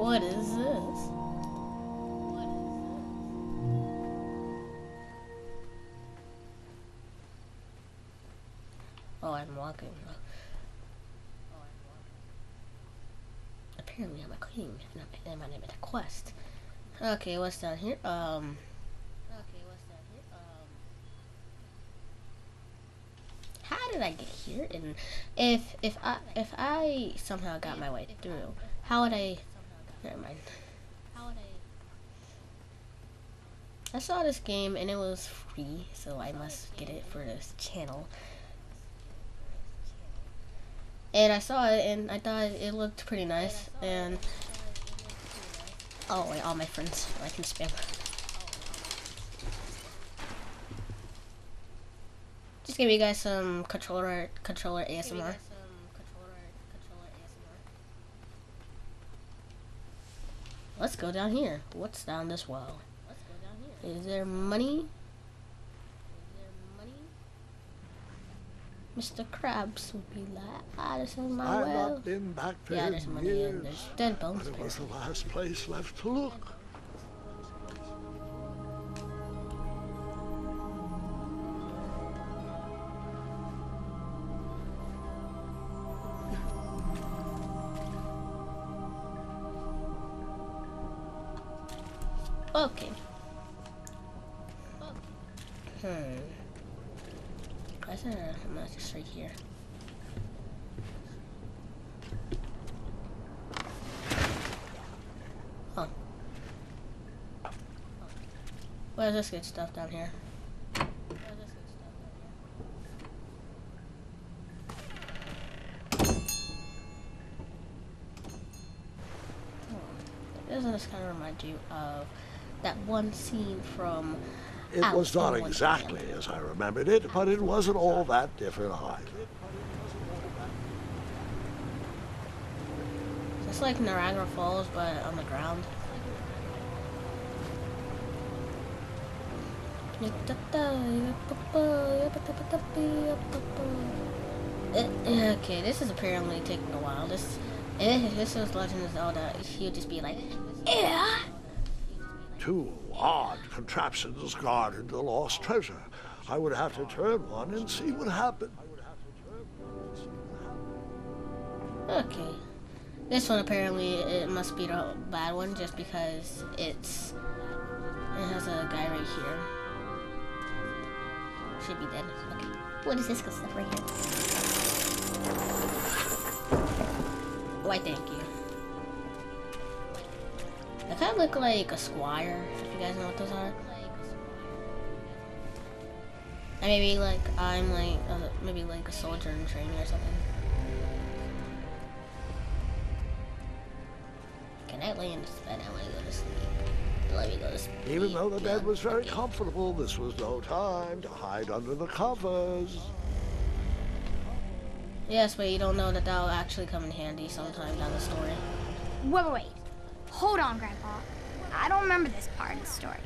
What is this? Oh, I'm walking. Apparently I'm a king, and my name is a quest. Okay, what's down here? How did I get here? And if I somehow got my way through, how would I? Never mind. I saw this game and it was free, so I must get it for this channel. And I saw it and I thought it looked pretty nice. And oh wait, all my friends, I can spam. Just give you guys some controller ASMR. Let's go down here. What's down this well? Is there money? Mr. Krabs would be like, this is my well. I've not been back there Yeah, there's in money years, and there's dead bones. but it was the last place left to look. Okay. Why is there a message just right here? Oh. What is this good stuff down here? Doesn't this kind of remind you of that one scene from It was not exactly as I remembered it, but it wasn't all that different either. It's like Niagara Falls, but on the ground. Okay, this is apparently taking a while. If this was Legend of Zelda, he would just be like, yeah. Two odd contraptions guarded the lost treasure. I would have to turn one and see what happened. Okay. This one apparently it must be the bad one just because it has a guy right here. Should be dead. Okay. What is this good stuff right here? Why, thank you. They kind of look like a squire, if you guys know what those are. And maybe like I'm like maybe like a soldier in training or something. Can I lay in this bed? I want to go to sleep. Let me go to sleep. Even though the bed was very comfortable, this was no time to hide under the covers. Yes, but you don't know that that'll actually come in handy sometime down the story. Wait. Hold on, Grandpa. I don't remember this part of the story.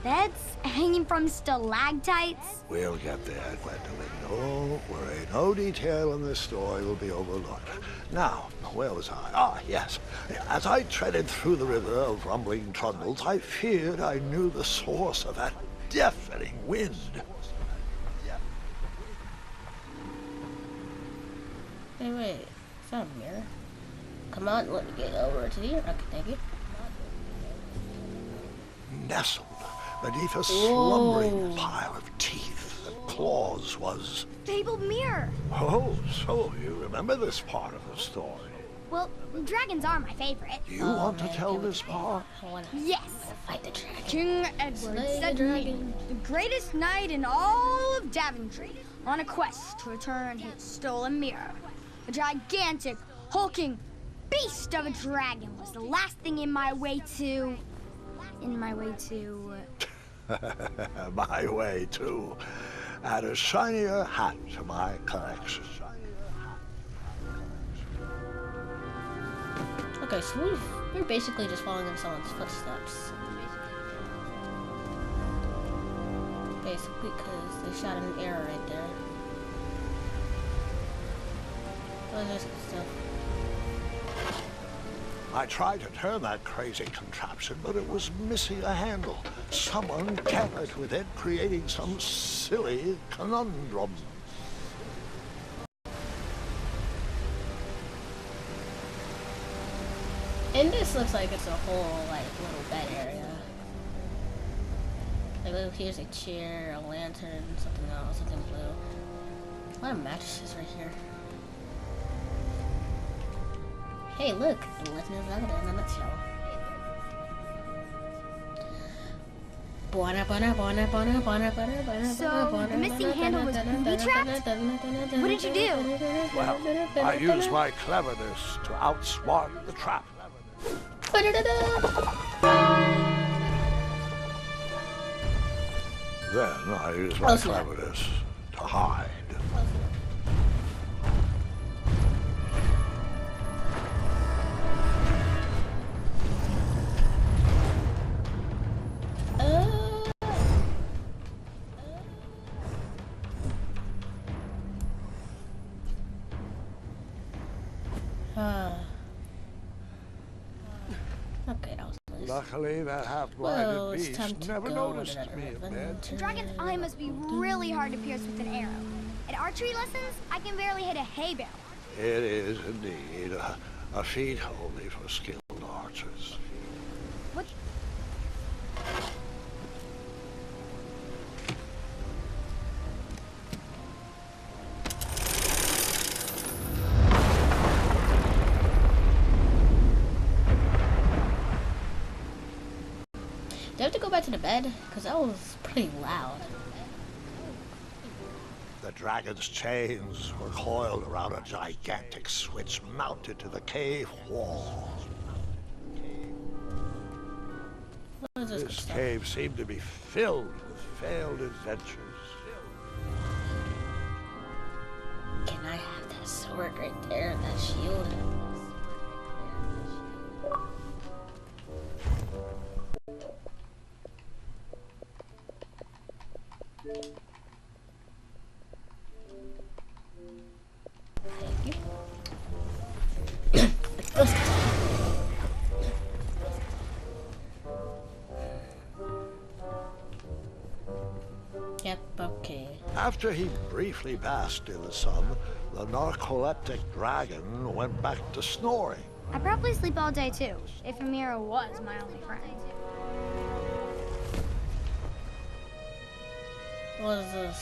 Beds hanging from stalactites? We'll get there, Gwendolyn. Don't worry. No detail in this story will be overlooked. Now, where was I? Ah, yes. As I treaded through the river of rumbling trundles, I feared I knew the source of that deafening wind. Hey, wait. Is that a mirror? Come on, let me get over to here. Okay, thank you. Nestled beneath a slumbering pile of teeth and claws was... Fabled mirror. Oh, so you remember this part of the story. Well, dragons are my favorite. Do you want to tell this part? Yes. Fight the dragon. King Edward Slay sent the me, dragon. the greatest knight in all of Daventry, on a quest to return his stolen mirror. A gigantic, hulking beast of a dragon was the last thing in my way to... My way, too. Add a shinier hat to my collection. Okay, so we're basically just following in someone's footsteps. Basically, because they shot an arrow right there. What is this stuff? I tried to turn that crazy contraption, but it was missing a handle. Someone tampered with it, creating some silly conundrum. And this looks like it's a whole, like, little bed area. Like, look, here's a chair, a lantern, something else, something blue. A lot of mattresses right here. Hey, look, the Legend of Zelda in a nutshell. So, the missing handle was booby-trapped? What did you do? Well, I used my cleverness to outsmart the trap. Then I used my cleverness to hide. Okay, that was nice. Luckily, that half-blinded beast never noticed me in bed. The dragon's eye must be really hard to pierce with an arrow. At archery lessons, I can barely hit a hay bale. It is indeed a feat only for skilled archers. What? Do I have to go back to the bed? Because that was pretty loud. The dragon's chains were coiled around a gigantic switch mounted to the cave wall. What is this good This stuff? cave seemed to be filled with failed adventures. Can I have that sword right there and that shield? Thank you. Yep, okay. After he briefly basked in the sun, the narcoleptic dragon went back to snoring. I probably sleep all day too, if Amira was my only friend. What is this?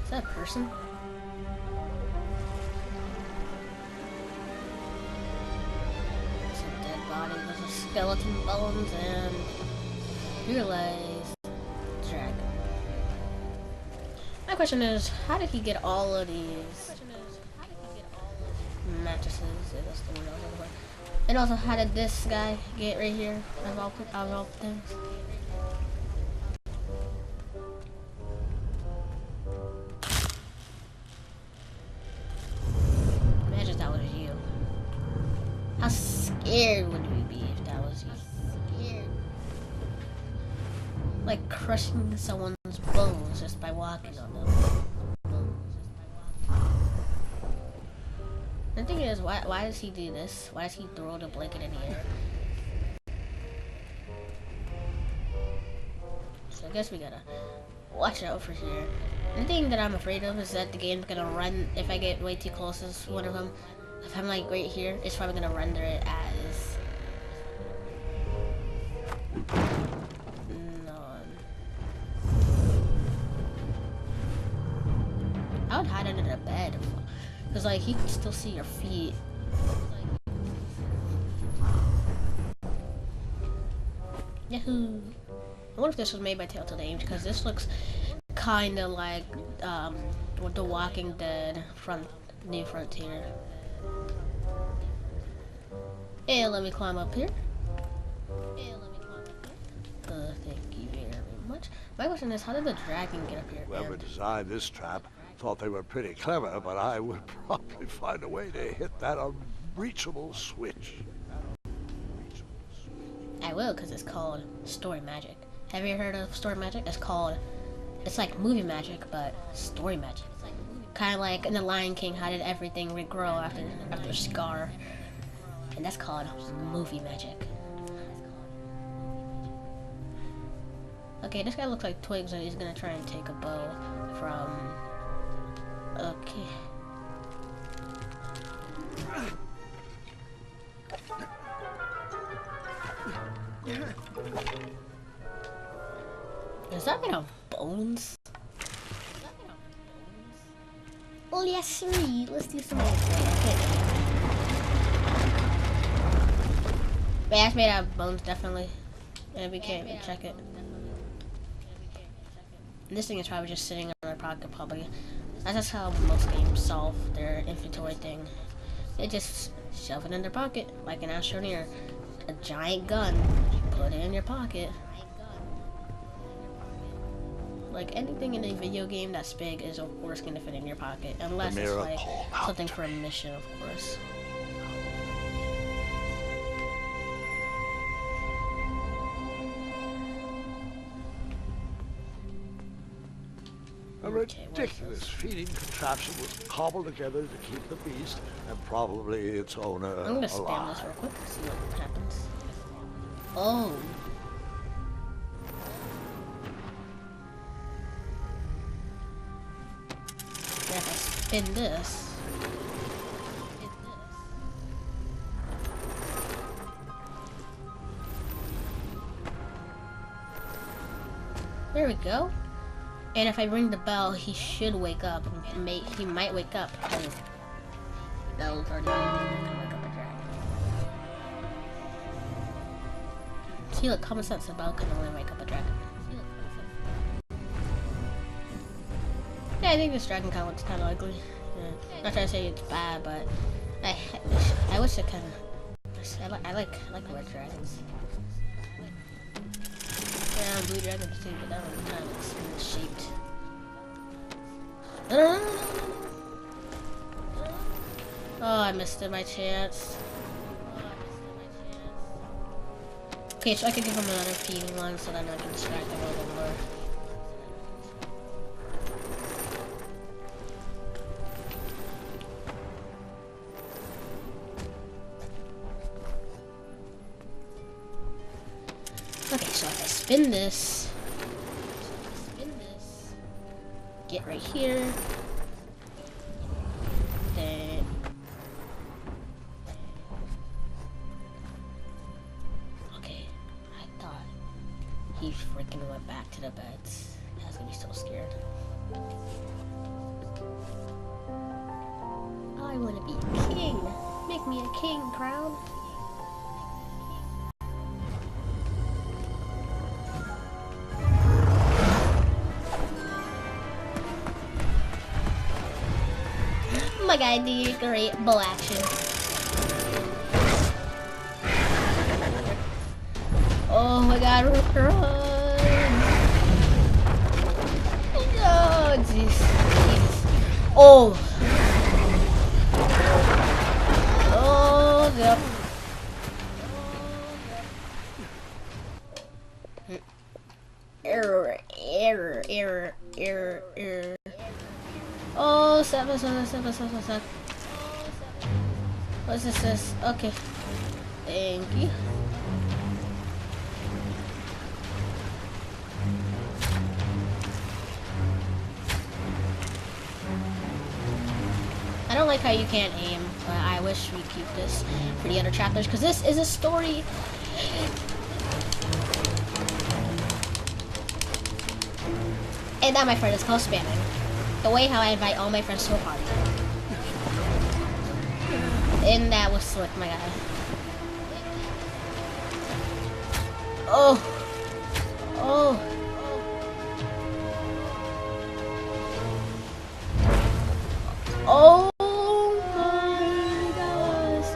Is that a person? It's a dead body with a skeleton bones and realized dragon. My question is, how did he get all of these mattresses? Yeah, that's the one I was looking for. And also, how did this guy get right here of all things? Imagine that was you. How scared would we be if that was you? Scared. Like crushing someone's bones just by walking on them. The thing is, why does he do this? Why does he throw the blanket in the air? So I guess we gotta watch out for here. The thing that I'm afraid of is that the game's gonna run, if I get way too close to one of them, if I'm like right here, it's probably gonna render it as none. I would hide under the bed, because like he can still see your feet. Yahoo! I wonder if this was made by Telltale Games, because this looks kind of like The Walking Dead from New Frontier. And let me climb up here. Thank you very much. My question is, how did the dragon get up here? Whoever designed this trap thought they were pretty clever, but I would probably find a way to hit that unreachable switch. I will, because it's called story magic. Have you heard of story magic? It's like movie magic, but story magic. Kind of like in The Lion King, how did everything regrow after Scar? And that's called movie magic. Okay, this guy looks like Twigs and he's gonna try and take a bow from... Okay. Is that made of bones? Oh yes, sir. Let's do some more. Yeah, it's made out of bones, definitely. And we can't even check it. And this thing is probably just sitting in our pocket, probably. That's how most games solve their inventory thing. They just shove it in their pocket, like an Astroneer. A giant gun, put it in your pocket. Like anything in a video game that's big is of course going to fit in your pocket, unless it's like something for a mission, of course. A ridiculous feeding contraption was cobbled together to keep the beast and probably its owner alive. I'm gonna spam this real quick, see what happens. Oh. Yeah, if I spin this. There we go. And if I ring the bell, he should wake up. He might wake up. Bell's already wake up a dragon. See, look, common sense. A bell can only wake up a dragon. Yeah, I think this dragon kind of looks kind of ugly. Yeah. Not trying to say it's bad, but I wish it kind of. I like red dragons. Yeah, blue dragons too, but that one kind of looks shaped. Oh, I missed it, my chance. Okay, so I could give him another P1 so then I can distract him a little more. Okay, so if I spin this, get right here, then okay, I thought he freaking went back to the beds. I was gonna be so scared. I wanna be a king. Make me a king crown. Oh my god, I did great bow action. Oh my god, run! Oh, jeez. Oh! Oh, yep. Error. Oh, 7. What's this? Okay. Thank you. I don't like how you can't aim, but I wish we keep this for the other chapters, because this is a story. And that, my friend, is called spamming. The way how I invite all my friends to a party. And that was slick, my guy. Oh. Oh. Oh my gosh.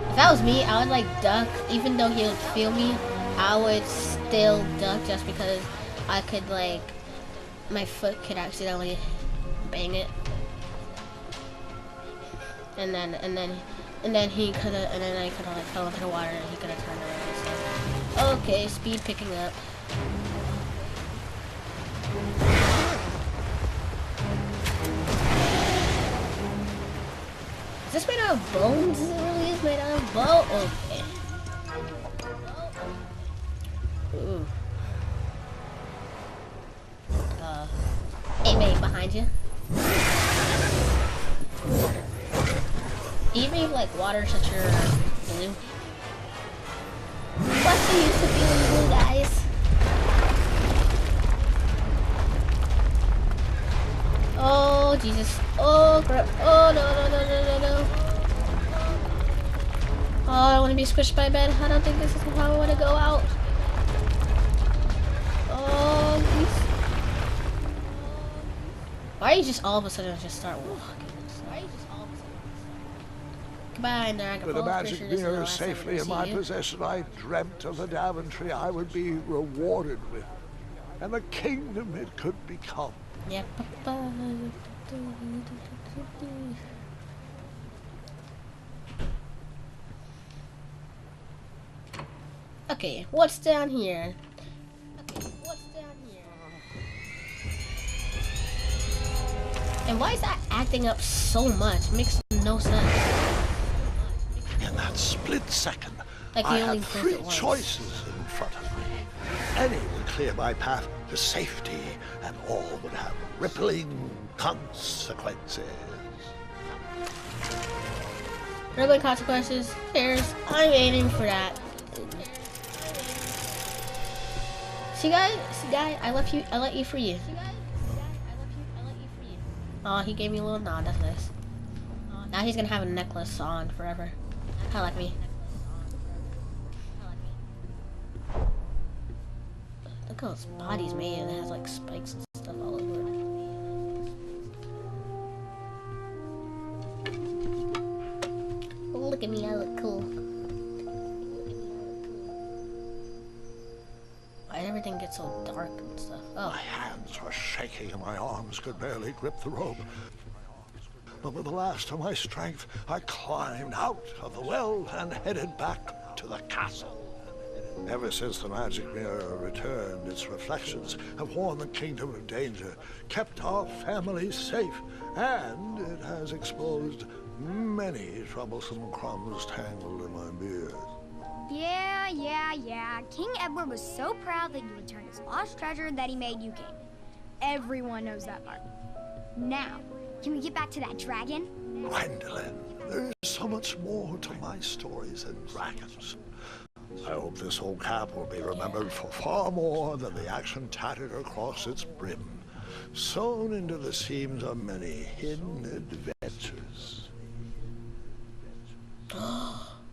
If that was me, I would like duck. Even though he would feel me, I would still duck just because I could like, my foot could accidentally bang it, and then he could have, and then I could have like fell into the water and he could have turned around. So, okay, speed picking up. Is this made out of bones? Is it really is made out of bone? Okay. Ooh. Hey, mate, behind you. Even if like water such your blue. What's the use of feeling blue, guys? Oh Jesus! Oh crap! Oh no! Oh, I don't want to be squished by a bed. I don't think this is how I want to go out. Oh, please. Why are you just all of a sudden just start walking? Goodbye, Nag. With the magic mirror safely in my possession, I dreamt of the Daventry I would be rewarded with, and the kingdom it could become. Yeah. Okay, what's down here? And why is that acting up so much? Makes no sense. In that split second, Like I he only had proved three it once. choices in front of me. Any would clear my path to safety, and all would have rippling consequences. Rippling consequences. There's. I'm aiming for that. See, guys. I let you free. Oh, he gave me a little nod. That's nice. Now he's gonna have a necklace on forever. Kinda like me. Look how his body's made and it has like spikes and stuff all over it. Look at me, I look cool. Why did everything get so dark and stuff? Oh. My hands were shaking and my arms could barely grip the rope. But with the last of my strength, I climbed out of the well and headed back to the castle. Ever since the magic mirror returned, its reflections have warned the kingdom of danger, kept our family safe, and it has exposed many troublesome crumbs tangled in my beard. Yeah. King Edward was so proud that you returned his lost treasure that he made you king. Everyone knows that part. Now, can we get back to that dragon? Gwendolyn, there is so much more to my stories than dragons. I hope this old cap will be remembered for far more than the action tattered across its brim, sewn into the seams of many hidden adventures.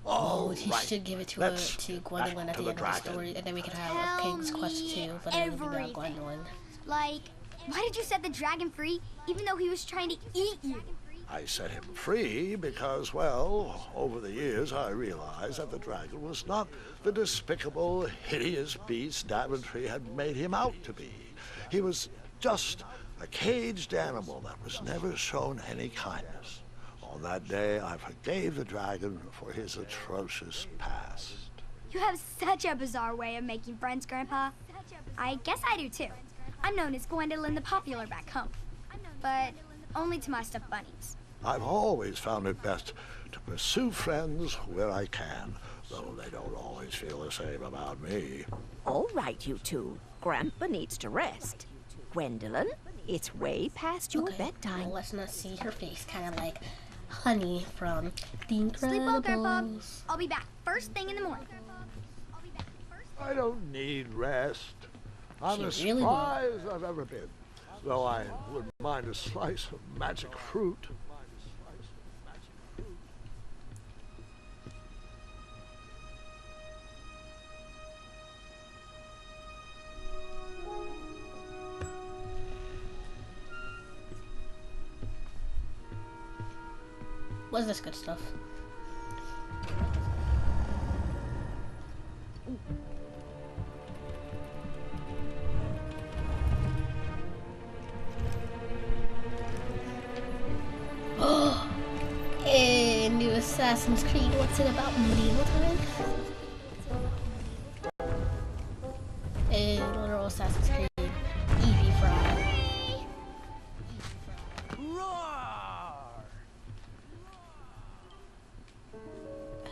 Oh, he right. should give it to Let's Gwendolyn at back the to end the of the story, dragon. and then we can have a King's Quest 2, but it will be about Gwendolyn. Like, why did you set the dragon free, even though he was trying to eat you? I set him free because, well, over the years I realized that the dragon was not the despicable, hideous beast Daventry had made him out to be. He was just a caged animal that was never shown any kindness. On that day, I forgave the dragon for his atrocious past. You have such a bizarre way of making friends, Grandpa. I guess I do too. I'm known as Gwendolyn the Popular back home, but only to my stuffed bunnies. I've always found it best to pursue friends where I can, though they don't always feel the same about me. All right, you two. Grandpa needs to rest. Gwendolyn, it's way past your bedtime. Well, let's not see her face, kind of like Honey from The Sleep well, Grandpa. Incredibles. I'll be back first thing in the morning. I don't need rest. I'm She as really spry as I've ever been, though I wouldn't mind a slice of magic fruit. What's this good stuff? Oh, hey, new Assassin's Creed. What's it about? Medieval time? Hey, literal Assassin's Creed. Evie Fry.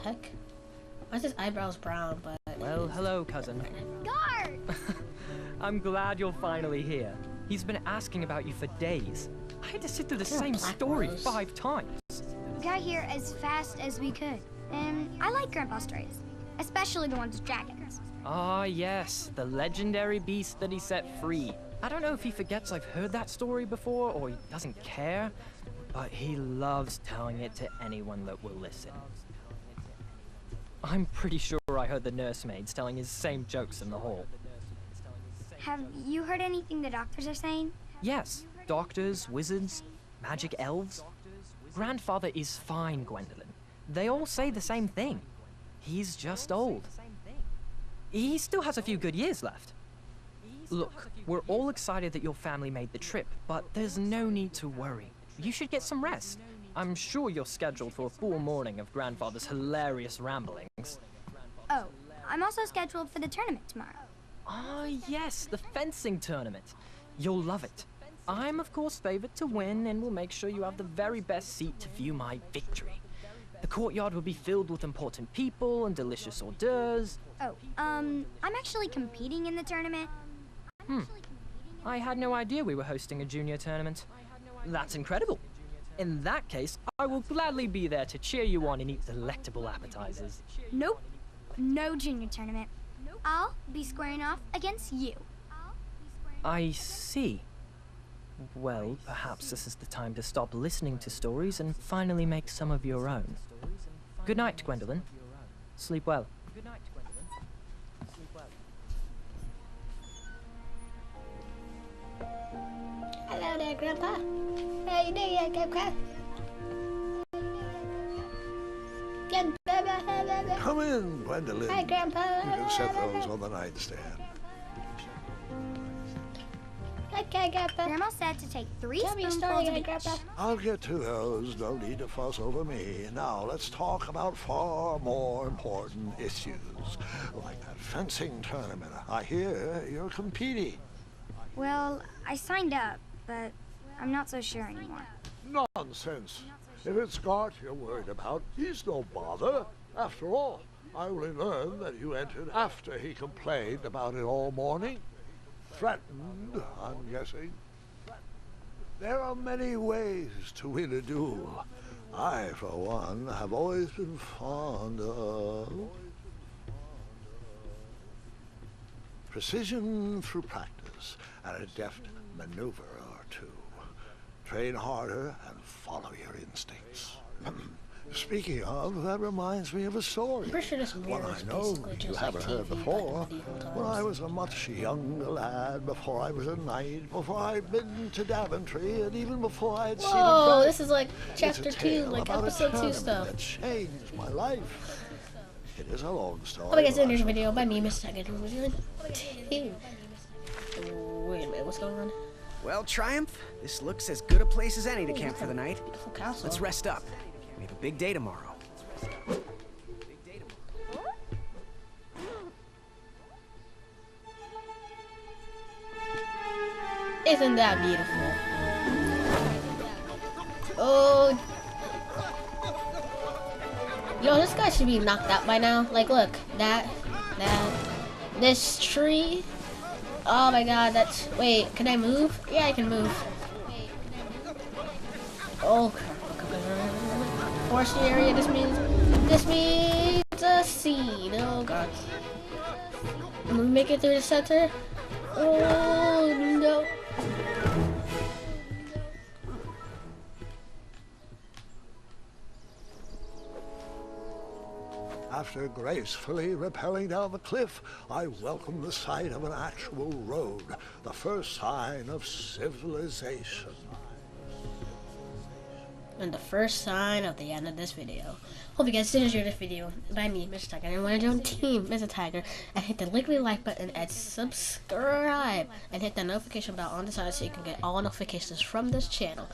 heck? Why is his eyebrows brown? But Well, hello, cousin. Guard! I'm glad you're finally here. He's been asking about you for days. I had to sit through the You're a same black story rose. 5 times. We got here as fast as we could. And I like Grandpa's stories, especially the ones with dragons. Ah, yes, the legendary beast that he set free. I don't know if he forgets I've heard that story before or he doesn't care, but he loves telling it to anyone that will listen. I'm pretty sure I heard the nursemaids telling his same jokes in the hall. Have you heard anything the doctors are saying? Yes, doctors, wizards, magic elves. Grandfather is fine, Gwendolyn. They all say the same thing. He's just old. He still has a few good years left. Look, we're all excited that your family made the trip, but there's no need to worry. You should get some rest. I'm sure you're scheduled for a full morning of Grandfather's hilarious ramblings. Oh, I'm also scheduled for the tournament tomorrow. Ah, yes, the fencing tournament. You'll love it. I'm, of course, favored to win, and will make sure you have the very best seat to view my victory. The courtyard will be filled with important people and delicious hors d'oeuvres. Oh, I'm actually competing in the tournament. I had no idea we were hosting a junior tournament. That's incredible. In that case, I will gladly be there to cheer you on and eat delectable appetizers. Nope, no junior tournament. I'll be squaring off against you. I see. Well, perhaps this is the time to stop listening to stories and finally make some of your own. Good night, Gwendolyn. Sleep well. Good night, Gwendolyn. Sleep well. hello there, Grandpa. How you doing, Grandpa? Come in, Gwendolyn. Hi, Grandpa. You can set those on the nightstand. Okay, Grandpa. Grandma said to take 3 Tell me a spoonfuls story, of each. Grandpa. I'll get to those. No need to fuss over me. Now, let's talk about far more important issues. Like that fencing tournament. I hear you're competing. Well, I signed up, but I'm not so sure anymore. Nonsense. If it's Gart you're worried about, he's no bother. After all, I only learned that you entered after he complained about it all morning. Threatened, I'm guessing. There are many ways to win a duel. I, for one, have always been fond of precision through practice and a deft maneuver or two. Train harder and follow your instincts. Speaking of, that reminds me of a story. I'm pretty sure this One mirror I is know basically you just haven't like heard TV before. back in medieval When I times. was a much younger lad, before I was a knight, before I'd been to Daventry, and even before I'd seen a Whoa, dragon. this is like It's chapter a 2, tale like about a episode 2 tournament stuff. that changed my life. It is a long story. Hope you guys but I enjoyed this shall video tell by you me, about Mr. Second. Wait a minute, what's going on? Well, Triumph, this looks as good a place as any to camp for the night. Beautiful castle. Let's rest up. We have a big day tomorrow. Isn't that beautiful? Oh. Yo, this guy should be knocked out by now. Like, look, this tree. Oh my god, that's, wait, can I move? Yeah, I can move. Oh, forest area, this means a scene. Oh god. I'm gonna make it through the center. Oh no. After gracefully rappelling down the cliff, I welcomed the sight of an actual road, the first sign of civilization. And the first sign of the end of this video. Hope you guys did enjoy this video by me, Mr. Tiger, and want to join Team Mr. Tiger, and hit the lickly like button and subscribe, and hit the notification bell on the side so you can get all notifications from this channel.